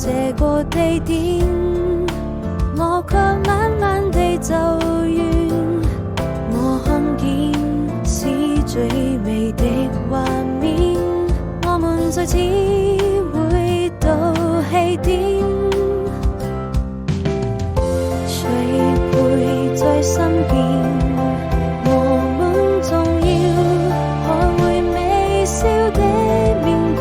這個地點，我卻慢慢地走遠。我看見是最美的畫面，我們再次回到起點。誰陪在身邊？我們總要學會微笑地面對，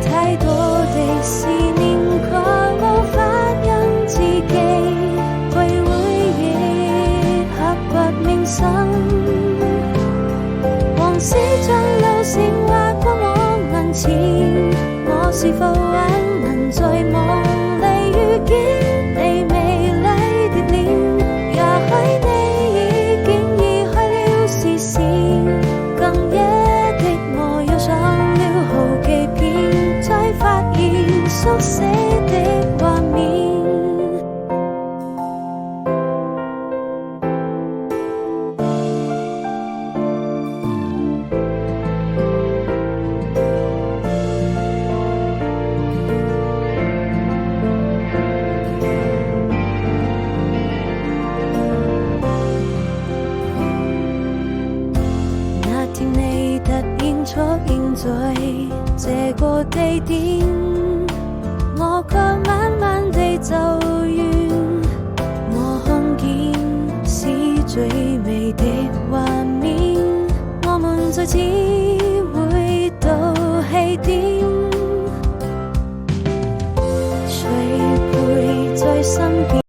太多的思念卻無法因自己去回憶，刻骨銘心。往事像流星劃過我眼前，我是否還能在夢裡遇見你美麗的臉？也許你已經移開了視線，更夜的我又上了好幾遍，才發現熟悉的畫面。你突然出現在這個地點，我卻慢慢地走遠。我看見是最美的畫面，我們再次回到起點。誰陪在身邊？